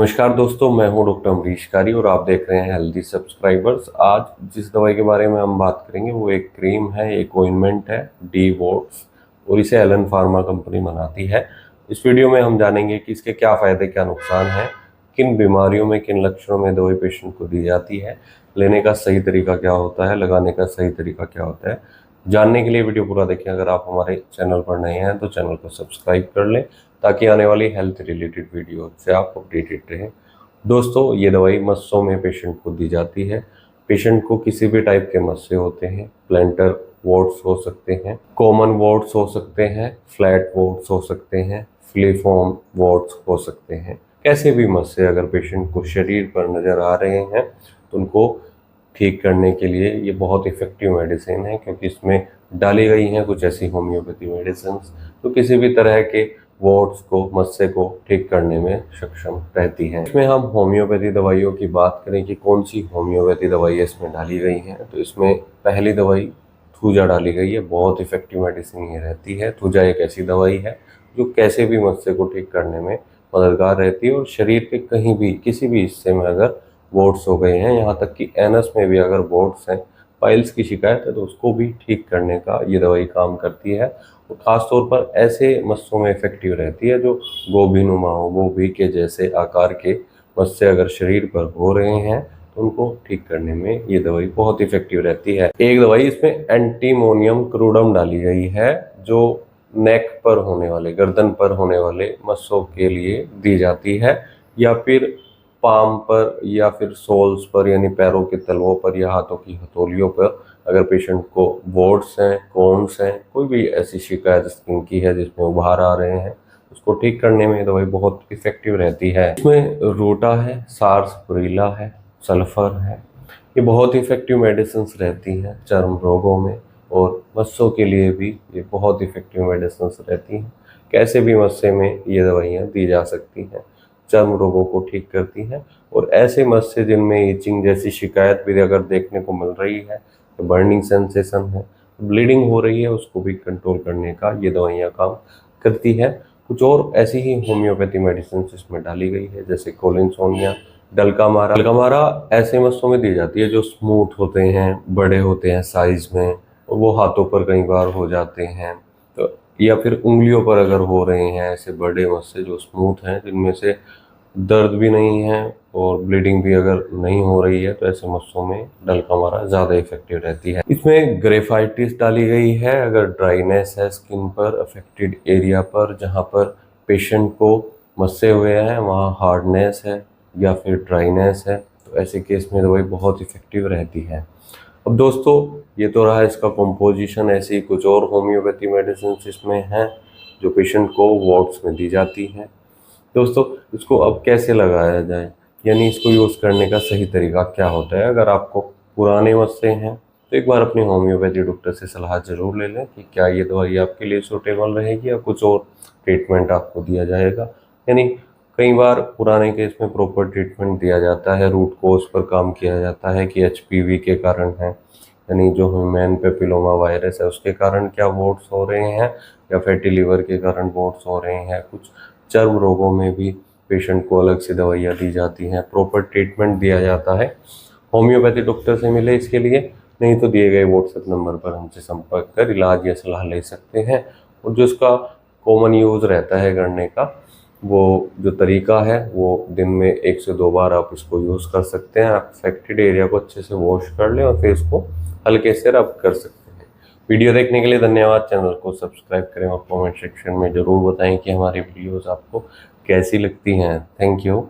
नमस्कार दोस्तों, मैं हूं डॉक्टर अमरीश कारी और आप देख रहे हैं हेल्दी सब्सक्राइबर्स। आज जिस दवाई के बारे में हम बात करेंगे वो एक क्रीम है, एक ऑइंटमेंट है डी वोट्स, और इसे एलन फार्मा कंपनी बनाती है। इस वीडियो में हम जानेंगे कि इसके क्या फ़ायदे क्या नुकसान हैं, किन बीमारियों में किन लक्षणों में दवाई पेशेंट को दी जाती है, लेने का सही तरीका क्या होता है, लगाने का सही तरीका क्या होता है। जानने के लिए वीडियो पूरा देखें। अगर आप हमारे चैनल पर नए हैं तो चैनल को सब्सक्राइब कर लें ताकि आने वाली हेल्थ रिलेटेड वीडियो से आप अपडेटेड रहें। दोस्तों, ये दवाई मस्सों में पेशेंट को दी जाती है। पेशेंट को किसी भी टाइप के मस्से होते हैं, प्लेंटर वॉर्ड्स हो सकते हैं, कॉमन वॉर्ड्स हो सकते हैं, फ्लैट वॉर्ड्स हो सकते हैं, फ्लीफॉर्म वॉर्ड्स हो सकते हैं। कैसे भी मस्से अगर पेशेंट को शरीर पर नज़र आ रहे हैं तो उनको ठीक करने के लिए ये बहुत इफ़ेक्टिव मेडिसिन है, क्योंकि इसमें डाली गई हैं कुछ ऐसी होम्योपैथी मेडिसिन तो किसी भी तरह के वॉर्ड्स को, मस्से को ठीक करने में सक्षम रहती हैं। इसमें हम होम्योपैथी दवाइयों की बात करें कि कौन सी होम्योपैथी दवाई इसमें डाली गई हैं, तो इसमें पहली दवाई थूजा डाली गई है। बहुत इफ़ेक्टिव मेडिसिन ये रहती है। थूजा एक ऐसी दवाई है जो कैसे भी मस्से को ठीक करने में मददगार रहती है, और शरीर के कहीं भी किसी भी हिस्से में अगर वॉर्ड्स हो गए हैं, यहाँ तक कि एनस में भी अगर वॉर्ड्स हैं, पाइल्स की शिकायत है, तो उसको भी ठीक करने का ये दवाई काम करती है। और ख़ासतौर पर ऐसे मस्सों में इफेक्टिव रहती है जो गोभी नुमा हो, गोभी के जैसे आकार के मस्से अगर शरीर पर हो रहे हैं तो उनको ठीक करने में ये दवाई बहुत इफेक्टिव रहती है। एक दवाई इसमें एंटीमोनियम क्रूडम डाली गई है जो नेक पर होने वाले, गर्दन पर होने वाले मस्सों के लिए दी जाती है, या फिर पाम पर या फिर सोल्स पर, यानी पैरों के तलवों पर या हाथों की हथौलियों पर अगर पेशेंट को वॉर्ड्स हैं, कोन्स हैं, कोई भी ऐसी शिकायत स्किन की है जिसमें उभार आ रहे हैं, उसको ठीक करने में दवाई बहुत इफेक्टिव रहती है। इसमें रूटा है, सार्सप्रिला है, सल्फर है। ये बहुत इफेक्टिव मेडिसिन रहती हैं चर्म रोगों में, और मस्सों के लिए भी ये बहुत इफेक्टिव मेडिसिन रहती हैं। कैसे भी मस्से में ये दवाइयाँ दी जा सकती हैं, चर्म रोगों को ठीक करती हैं। और ऐसे मस्से जिनमें इचिंग जैसी शिकायत भी अगर देखने को मिल रही है, बर्निंग सेंसेशन है, ब्लीडिंग हो रही है, उसको भी कंट्रोल करने का ये दवाइयाँ काम करती है। कुछ और ऐसी ही होम्योपैथी मेडिसिन इसमें डाली गई है, जैसे कोलिनसोनिया, डल्कामारा। डल्कामारा ऐसे मस्सों में दी जाती है जो स्मूथ होते हैं, बड़े होते हैं साइज में, और वो हाथों पर कई बार हो जाते हैं, तो या फिर उंगलियों पर अगर हो रहे हैं ऐसे बड़े मस्से जो स्मूथ हैं, जिनमें से दर्द भी नहीं है और ब्लीडिंग भी अगर नहीं हो रही है, तो ऐसे मस्सों में डल्कामारा ज़्यादा इफेक्टिव रहती है। इसमें ग्रेफाइटिस डाली गई है अगर ड्राइनेस है स्किन पर, अफेक्टेड एरिया पर, जहाँ पर पेशेंट को मस्से हुए हैं वहाँ हार्डनेस है या फिर ड्राइनेस है, तो ऐसे केस में दवाई बहुत इफेक्टिव रहती है। अब दोस्तों, ये तो रहा इसका कंपोजिशन। ऐसे ही कुछ और होम्योपैथी मेडिसिन इसमें हैं जो पेशेंट को वॉर्ड्स में दी जाती हैं। दोस्तों, इसको अब कैसे लगाया जाए, यानी इसको यूज़ करने का सही तरीका क्या होता है। अगर आपको पुराने मस्से हैं तो एक बार अपने होम्योपैथी डॉक्टर से सलाह ज़रूर ले लें कि क्या ये दवाई आपके लिए सूटेबल रहेगी या कुछ और ट्रीटमेंट आपको दिया जाएगा। यानी कई बार पुराने केस में प्रॉपर ट्रीटमेंट दिया जाता है, रूट कोज पर काम किया जाता है कि एचपीवी के कारण है, यानी जो ह्यूमन पेपिलोमा वायरस है उसके कारण क्या वॉर्ड्स हो रहे हैं, या फैटी लीवर के कारण वॉर्ड्स हो रहे हैं। कुछ चर्म रोगों में भी पेशेंट को अलग से दवाइयाँ दी जाती हैं, प्रॉपर ट्रीटमेंट दिया जाता है। होम्योपैथी डॉक्टर से मिले इसके लिए, नहीं तो दिए गए व्हाट्सएप नंबर पर हमसे संपर्क कर इलाज या सलाह ले सकते हैं। और जो इसका कॉमन यूज़ रहता है करने का, वो जो तरीका है वो दिन में 1 से 2 बार आप इसको यूज़ कर सकते हैं। आप अफेक्टेड एरिया को अच्छे से वॉश कर लें और फिर इसको हल्के से रब कर सकते हैं। वीडियो देखने के लिए धन्यवाद। चैनल को सब्सक्राइब करें और कमेंट सेक्शन में ज़रूर बताएं कि हमारी वीडियोस आपको कैसी लगती हैं। Thank you.